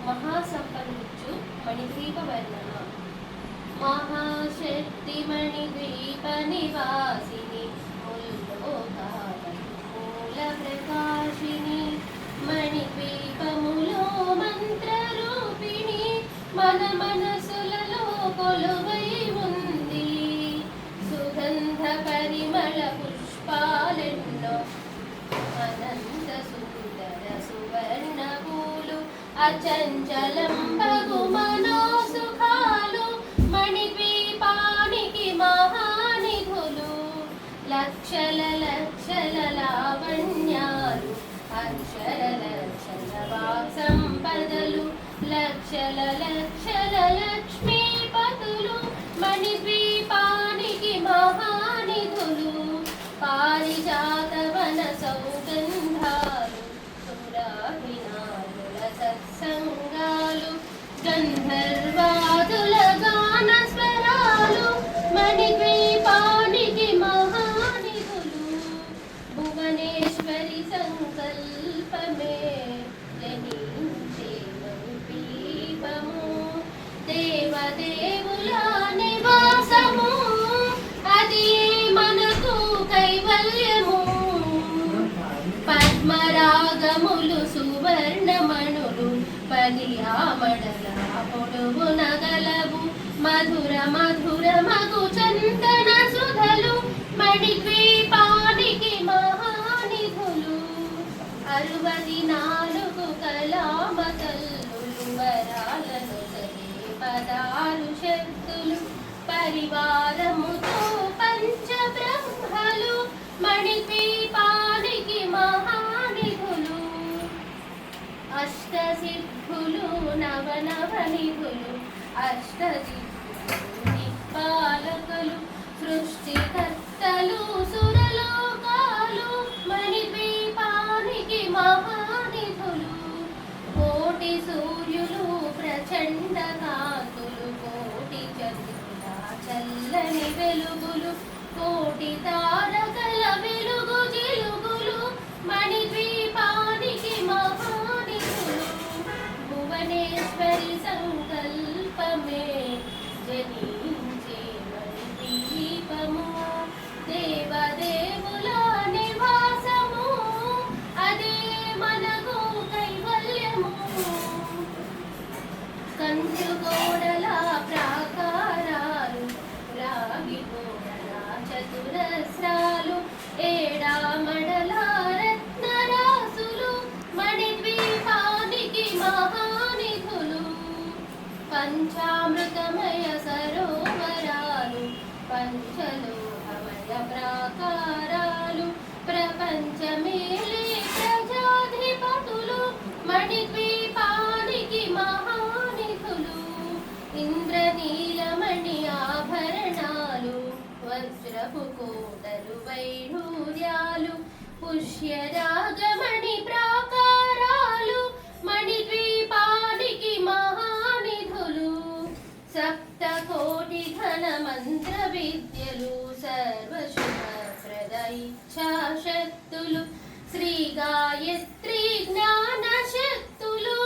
మహాసంపన్నిచ్చు మణిద్వీప వర్ణన. మహాశక్తి మణిద్వీప నివాసిని ముల్లోకాలకు మూల ప్రకాశిని మణిద్వీపములో మంత్రరూపిణి మన మనసులలో కొలువై ఉంది. సుగంధ పరిమళ పుష్పాలెన్నో అనంత సుందర సువర్ణ పూలు అచంచలం బగు మనోసుఖాలు మణిద్వీపానికి మహానిధులు. లక్షల లక్షల లావణ్యాలు అక్షర లక్షల వాక్ సంపదలు లక్షల లక్షల లక్ష్మీపతులు మణిద్వీపానికి మహానిధులు. పారిజాత వన సౌగంధాలు సురాభినాయుల సత్సంగాలు గంధర్వాదుల గాన స్వరాలు మణిద్వీపానికి మహానిధులు. భువనేశ్వరి సంకల్పమే జనించే మణిద్వీపము దేవదేవుల నివాసము అది మనకు కైవల్యము. పద్మరాగములు సువర్ణమణులు పదియామడల పొడుగు నగలవు మధుర మధుర మగు చందన సుధలు మణిద్వీపానికి మహానిధులు. 64 కళామతల్లులు వరాలను సగే 16 శక్తులు పరివారముతో పంచబ్రహ్మలు మణిద్వీపానికి మహానిధులు. అష్టసిద్ధులు నవనవనిధులు అష్టసిద్ధులు దిక్పాలకులు సృష్టికర్తలు సురలోకాలు మణిద్వీపానికి మహానిధులు. కోటి సూర్యులు ప్రచండ కాంతులు కోటి చంద్రుల చల్లని వెలుగులు కోటి తారకల వెలుగు జిలుగులు మణిద్వీపానికి మహానిధులు. భువనేశ్వరి సంకల్పమే జనించే మణిద్వీపము దేవదేవుల నివాసము అదే మనకు కైవల్యము. కంచుగోడల ప్రాకారాలు రాగిగోడల చతురస్రాలు ఏడామడల రత్నరాసులు మణిద్వీపానికి మహానిధులు. పంచామృతమయ సరోవరాలు పంచలోహమయ ప్రాకారాలు ప్రపంచమేలే ప్రజాధిపతులు మణిద్వీపానికి మహానిధులు. ఇంద్రనీలమణి ఆభరణాలు వజ్రపు కోటలు వైఢూర్యాలు పుష్యరాగమణి ప్రాకారాలు మణిద్వీపానికి మహానిధులు. సప్తకోటి ఘన మంత్ర విద్యలు సర్వశుభప్రద ఇచ్ఛాశక్తులు శ్రీ గాయత్రి జ్ఞాన శక్తులు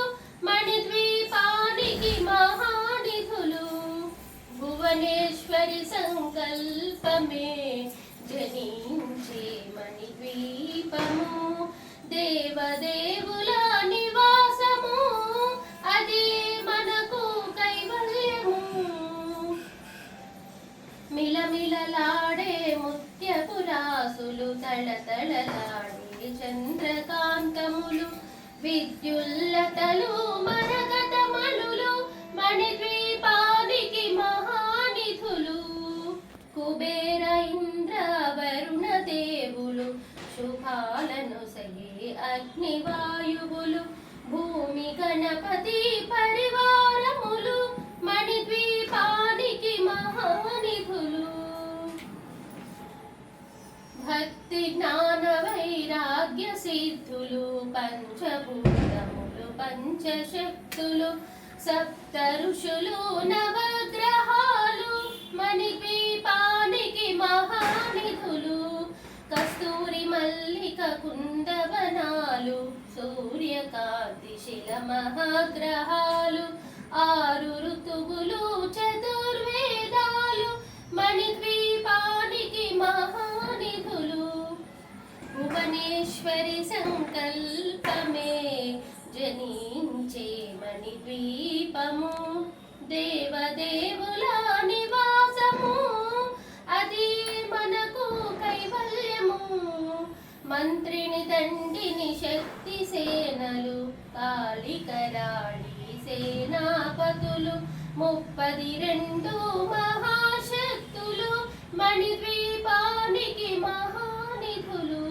మణిద్వీపానికి మహానిధులు. భువనేశ్వరి సంకల్పమే జనించే మణిద్వీపము దేవదేవుల నివాసము అది మనకు కైవల్యము. మిలమిలలాడే ముత్యపురాసులు తళతళలాడే చంద్రకాంతములు విద్యుల్లతలు మరగతమణులు మణిద్వీపానికి మహానిధులు. కుబేర ఇంద్ర వరుణ దేవులు శుభాలను సగే అగ్నివాయువులు భూమి గణపతి పరివారములు మణిద్వీపానికి మహానిధులు. భక్తి జ్ఞాన వైరాగ్య సిద్ధులు పంచభూతములు పంచశక్తులు సప్త ఋషులు నవగ్రహాలు మణిద్వీపానికి మహానిధులు. కస్తూరి మల్లిక కుందవనాలు నవరత్నాలు సూర్యకాంతి శిల మహాగ్రహాలు 6 ఋతువులు చతుర్వేదాలు మణిద్వీపానికి మహానిధులు భువనేశ్వరి సంకల్పమే జనించే మణిద్వీపము దేవదేవుల నివాసము అది మనకు కైవల్యము మంత్రిని దండిని శక్తి సేనలు కాళికరాళి సేనాపతులు 32 మహాశక్తులు మణిద్వీపానికి మహానిధులు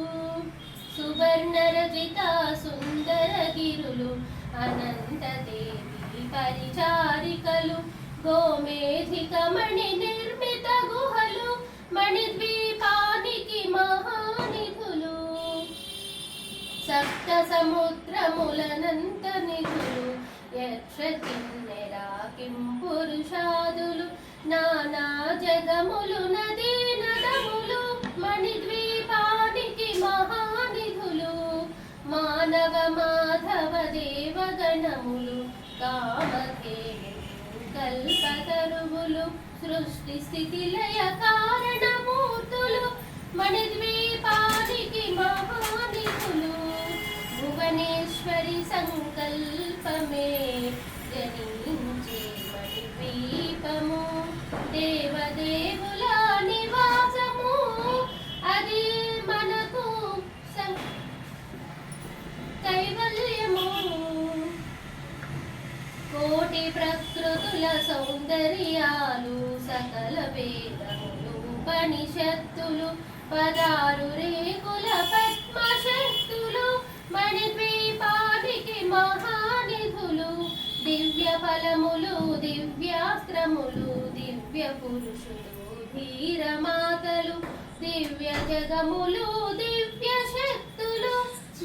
సువర్ణ రజిత సుందర గిరులు అనంతదేవి పరిచారికలు గోమేధిక మణి నిర్మిత గుహలు మణిద్వీపానికి మహానిధులు సప్త సముద్రములనంత నిధులు యక్ష కిన్నెరా కింపురుషాదులు నానా జగములు నదీ నదములు మణిద్వీపానికి మహానిధులు మానవ మాధవ దేవగణములు కామధేనులు కల్పతరువులు సృష్టి స్థితి లయ కారణమూర్తులు మణిద్వీపానికి మహానిధులు భువనేశ్వరి సంకల్పమే జనించే మణిద్వీపము దేవదేవుల నివాసము అది మనకు కైవల్యము కోటి ప్రకృతుల సౌందర్యాలు సకల వేదములు ఉపనిషత్తులు 16 రేకుల పద్మశక్తులు మణిద్వీపానికి మహానిధులు దివ్య ఫలములు దివ్యాస్త్రములు దివ్య పురుషులు ధీరమాతలు దివ్య జగములు దివ్య శక్తులు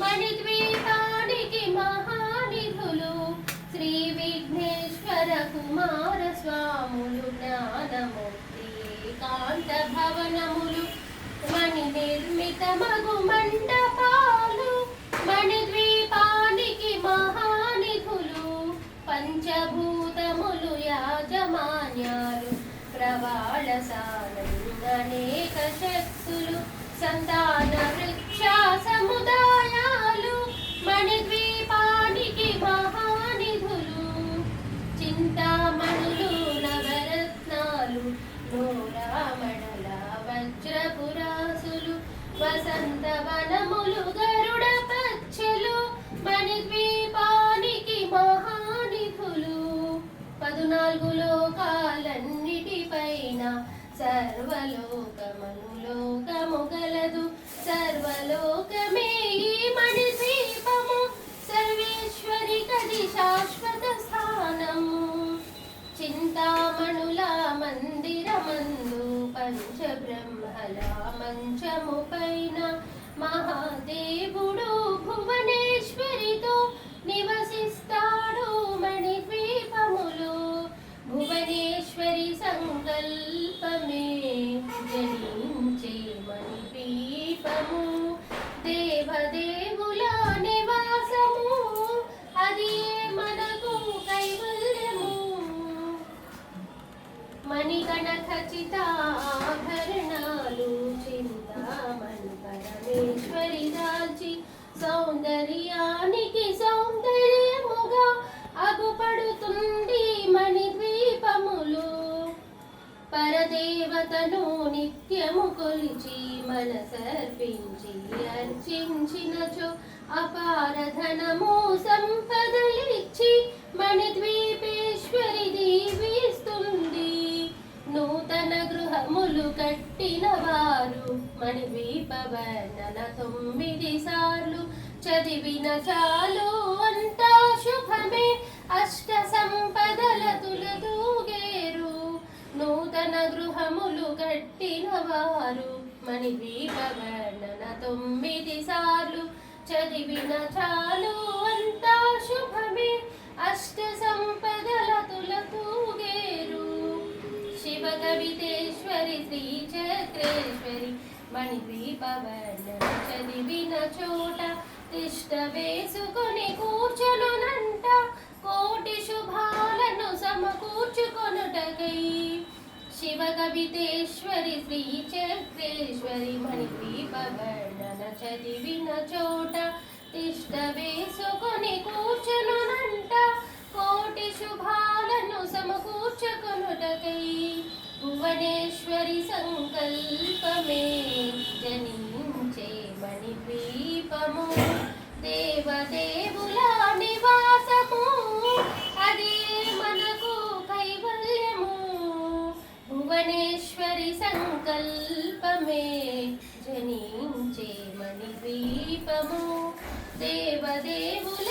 మణిద్వీపానికి మహానిధులు శ్రీ విఘ్నేశ్వర కుమార స్వాములు జ్ఞానమూర్తి ఏకాంత భవనములు మణి నిర్మిత మగు మండపాలు మణిద్వీపానికి మహానిధులు పంచభూతములు యాజమాన్యాలు ప్రవాళశాలలు అనేక శక్తులు సంతాన వృక్ష సముదాయాలు మణిద్వీపానికి మహానిధులు చింతామణులు నవరత్నాలు నూరామణల వజ్రపురాసులు వసంతవనములు గరుడ పచ్చలు మణిద్వీపానికి మహానిధులు 14 లోకాలన్నిటిపైన సర్వలోకమనులోకము గలదు సర్వలోకమే ఈ మణిద్వీపము సర్వేశ్వరి కది శాశ్వత స్థానము చింతామణుల మందిరమందు పంచబ్రహ్మల మంచము పైన మహాదేవుడు భువనేశ్వరితో నివసిస్తాడు మణిద్వీపములో భువనేశ్వరి సంకల్పమే జనించే మణిద్వీపము దేవదేవుల నివాసము అది మనకు కైవల్యము మణిగణ ఖచ్చిత ఆభరణాలు చింతామణి పరమేశ్వరి దాల్చి సౌందర్యానికి సౌందర్యముగా అగుపడుతుంది మణిద్వీపములు పరదేవతను నిత్యము కొలిచి మనసర్పించి అర్చించినచో అపారధనము సంపదలిచ్చి మణిద్వీపేశ్వరి దీవిస్తుంది నూతన గృహములు కట్టిన వారు మణిద్వీప వర్ణన 9 సార్లు చదివిన చాలు అంతా శుభమే అష్ట సంపదల తులతూగేరు నూతన గృహములు కట్టిన వారు మణిద్వీప వర్ణన 9 సార్లు చదివిన చాలు అంతా శుభమే అష్ట సంపదల తులతూగేరు శివ కవితేశ్వరి శ్రీ చక్రేశ్వరి మణిద్వీప వర్ణన చదివిన చోట తిష్ట వేసుకొని కూర్చునునంట కోటి శుభాలను సమకూర్చుకొనుటకై శివ కవితేశ్వరి శ్రీ చక్రేశ్వరి మణిద్వీపవర్ణన చదివిన చోట తిష్ట వేసుకొని కూర్చునునంట కోటి శుభాలను సమకూర్చుకొనుటకై భువనేశ్వరి సంకల్పమే జనించే మణిద్వీపము దేవదేవుల నివాసము అదే మనకు కైవల్యము భువనేశ్వరి సంకల్పమే జనించే మణిద్వీపము దేవదేవుల